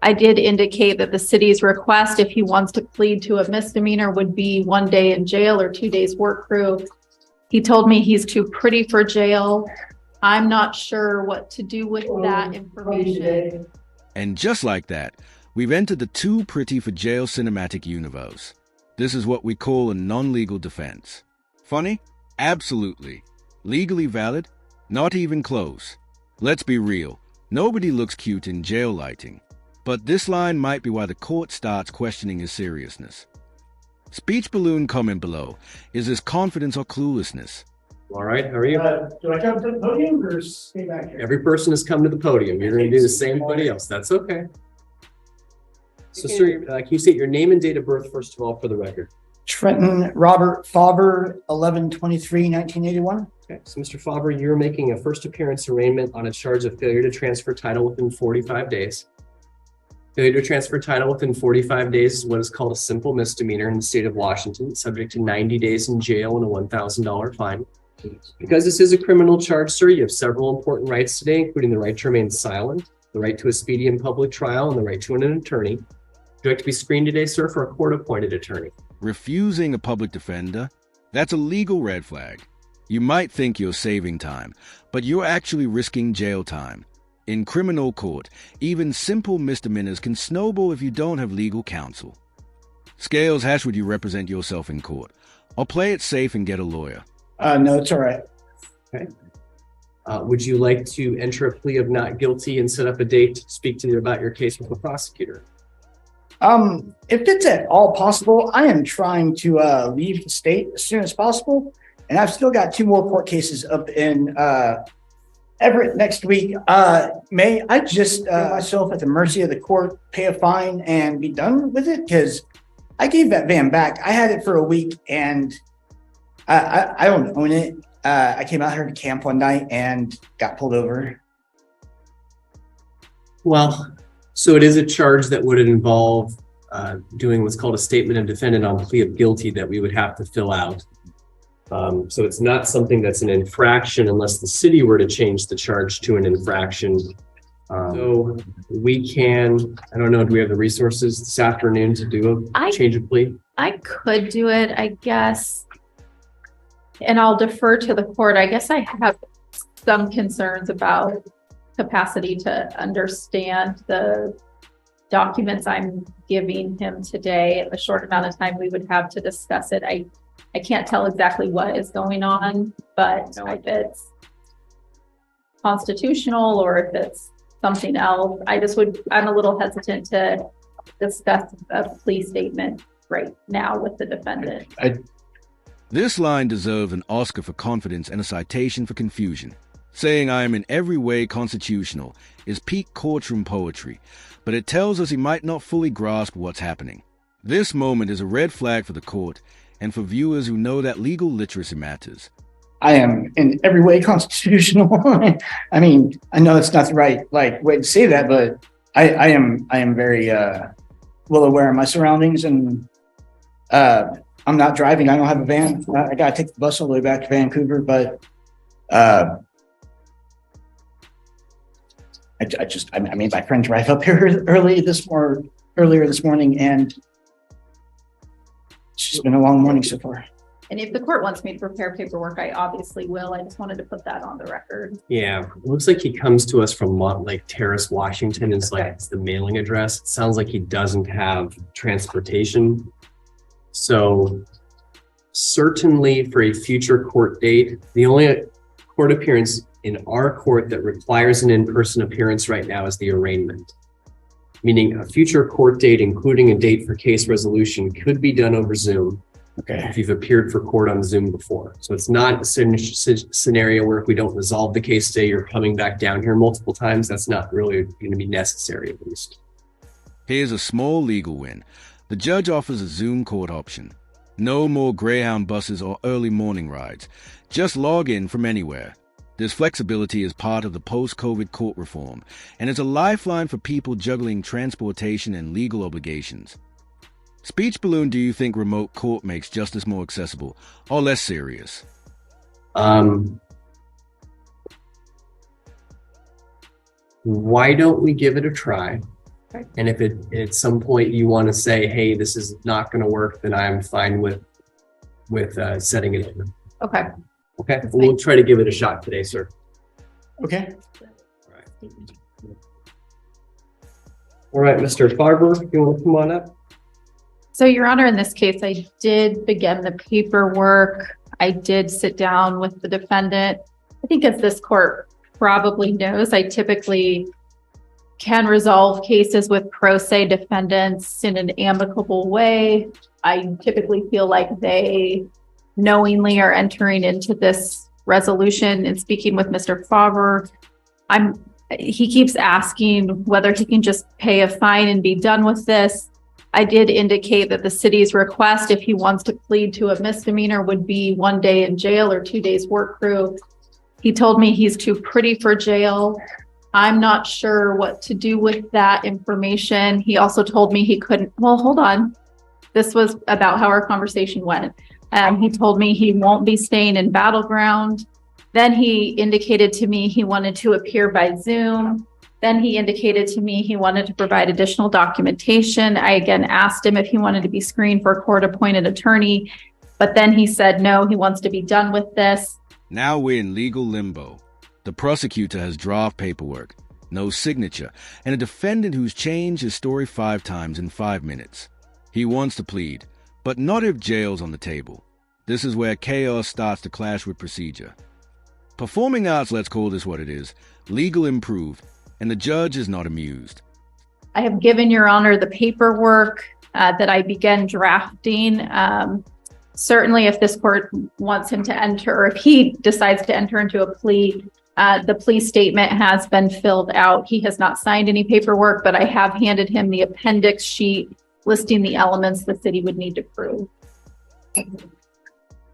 I did indicate that the city's request, if he wants to plead to a misdemeanor, would be 1 day in jail or 2 days work crew. He told me he's too pretty for jail. I'm not sure what to do with that information. And just like that, we've entered the too pretty for jail cinematic universe. This is what we call a non-legal defense. Funny? Absolutely. Legally valid? Not even close. Let's be real. Nobody looks cute in jail lighting. But this line might be why the court starts questioning his seriousness. Speech balloon comment below. Is this confidence or cluelessness? All right, how are you? Do I come to the podium or stay back here? Every person has come to the podium. You're going to do the same as everybody else. That's okay. So, sir, can you state your name and date of birth, first of all, for the record? Trenton Robert Faber, 11/23/1981. Okay, so Mr. Faber, you're making a first appearance arraignment on a charge of failure to transfer title within 45 days. Failure to transfer title within 45 days is what is called a simple misdemeanor in the state of Washington, subject to 90 days in jail and a $1,000 fine. Because this is a criminal charge, sir, you have several important rights today, including the right to remain silent, the right to a speedy and public trial, and the right to an attorney. Would you like to be screened today, sir, for a court-appointed attorney? Refusing a public defender? That's a legal red flag. You might think you're saving time, but you're actually risking jail time. In criminal court, even simple misdemeanors can snowball if you don't have legal counsel. Scales, how should you represent yourself in court? Or play it safe and get a lawyer? No, it's all right. Okay. Would you like to enter a plea of not guilty and set up a date to speak to you about your case with the prosecutor? If it's at all possible, I am trying to leave the state as soon as possible, and I've still got 2 more court cases up in Everett next week. May I just put myself at the mercy of the court, pay a fine, and be done with it? Because I gave that van back. I had it for a week, and I don't own it. I came out here to camp one night and got pulled over. Well, so it is a charge that would involve doing what's called a statement of defendant on plea of guilty that we would have to fill out. So it's not something that's an infraction unless the city were to change the charge to an infraction. So we can, I don't know, do we have the resources this afternoon to do a change of plea? I could do it, I guess. And I'll defer to the court. I guess I have some concerns about capacity to understand the documents I'm giving him today in the short amount of time we would have to discuss it. I can't tell exactly what is going on, but if it's constitutional or if it's something else, I'm a little hesitant to discuss a plea statement right now with the defendant. This line deserves an Oscar for confidence and a citation for confusion. Saying I am in every way constitutional is peak courtroom poetry, but it tells us he might not fully grasp what's happening. This moment is a red flag for the court and for viewers who know that legal literacy matters. I am in every way constitutional. I mean, I know it's not the right way to say that, but I am very well aware of my surroundings, and I'm not driving. I don't have a van. I got to take the bus all the way back to Vancouver, but I made my friend drive up here earlier this morning, and it's just been a long morning so far. And if the court wants me to prepare paperwork, I obviously will. I just wanted to put that on the record. Yeah, it looks like he comes to us from Montlake Terrace, Washington. It's it's the mailing address. It sounds like he doesn't have transportation. So certainly for a future court date, the only court appearance in our court that requires an in-person appearance right now is the arraignment. Meaning a future court date, including a date for case resolution, could be done over Zoom. Okay. If you've appeared for court on Zoom before. So it's not a scenario where if we don't resolve the case today, you're coming back down here multiple times. That's not really going to be necessary, at least. Here's a small legal win. The judge offers a Zoom court option. No more Greyhound buses or early morning rides. Just log in from anywhere. This flexibility is part of the post-COVID court reform, and is a lifeline for people juggling transportation and legal obligations. Speech balloon, do you think remote court makes justice more accessible or less serious? Why don't we give it a try? Okay. And if at some point you want to say, hey, this is not going to work, then I'm fine with setting it over. Okay. Okay. We'll try to give it a shot today, sir. Okay. All right, Mr. Farber, you want to come on up? So, Your Honor, in this case, I did begin the paperwork. I did sit down with the defendant. I think, as this court probably knows, I typically can resolve cases with pro se defendants in an amicable way. I typically feel like they knowingly are entering into this resolution. And speaking with Mr. Favre, he keeps asking whether he can just pay a fine and be done with this. I did indicate that the city's request, if he wants to plead to a misdemeanor, would be 1 day in jail or 2 days work crew. He told me he's too pretty for jail. I'm not sure what to do with that information. He also told me he couldn't. Well, hold on. This was about how our conversation went. He told me he won't be staying in Battleground. Then he indicated to me he wanted to appear by Zoom. Then he indicated to me he wanted to provide additional documentation. I again asked him if he wanted to be screened for a court-appointed attorney, but then he said no, he wants to be done with this. Now we're in legal limbo. The prosecutor has draft paperwork, no signature, and a defendant who's changed his story 5 times in 5 minutes. He wants to plead, but not if jail's on the table. This is where chaos starts to clash with procedure. Performing arts, let's call this what it is, legal improved, and the judge is not amused. I have given Your Honor the paperwork that I began drafting. Certainly, if this court wants him to enter, or if he decides to enter into a plea, the plea statement has been filled out. He has not signed any paperwork, but I have handed him the appendix sheet listing the elements the city would need to prove.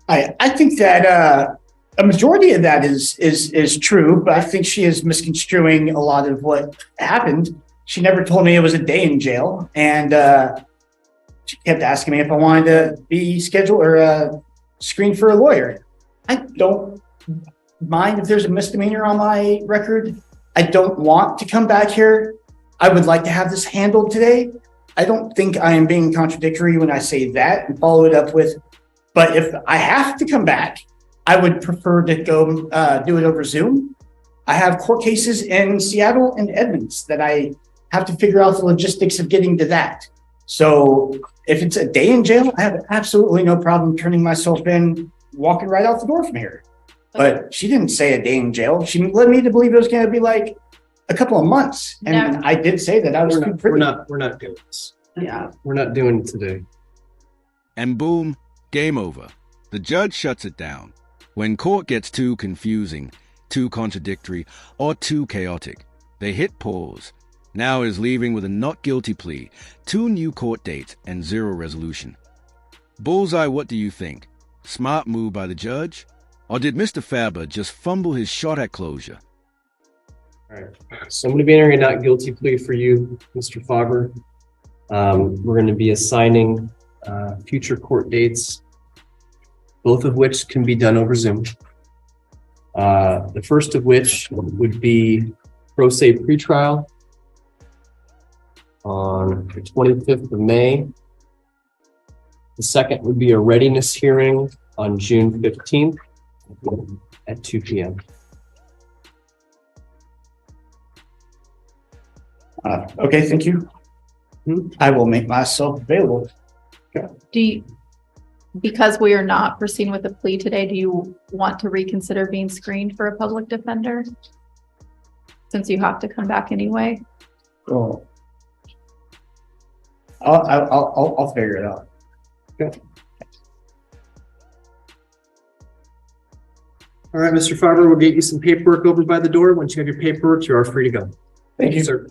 I think that a majority of that is true, but I think she is misconstruing a lot of what happened. She never told me it was a day in jail, and she kept asking me if I wanted to be scheduled or screened for a lawyer. I don't mind if there's a misdemeanor on my record. I don't want to come back here. I would like to have this handled today. I don't think I am being contradictory when I say that and follow it up with, but if I have to come back, I would prefer to go do it over Zoom. I have court cases in Seattle and Edmonds that I have to figure out the logistics of getting to that. So if it's a day in jail, I have absolutely no problem turning myself in, walking right out the door from here. But she didn't say a day in jail. She led me to believe it was going to be like a couple of months. And I did say that I was too pretty. We're not doing this. Yeah. We're not doing it today. And boom, game over. The judge shuts it down. When court gets too confusing, too contradictory, or too chaotic, they hit pause. Now is leaving with a not guilty plea, 2 new court dates, and 0 resolution. Bullseye, what do you think? Smart move by the judge? Or did Mr. Faber just fumble his shot at closure? All right. So I'm going to be entering a not guilty plea for you, Mr. Faber. We're going to be assigning future court dates, both of which can be done over Zoom. The first of which would be pro se pretrial on the 25th of May. The second would be a readiness hearing on June 15th at 2 p.m. Okay, thank you. I will make myself available. Because we are not proceeding with the plea today, do you want to reconsider being screened for a public defender? Since you have to come back anyway? Well, I'll figure it out. Okay. All right, Mr. Faber, we'll get you some paperwork over by the door. Once you have your paperwork, you are free to go. Thank you, sir.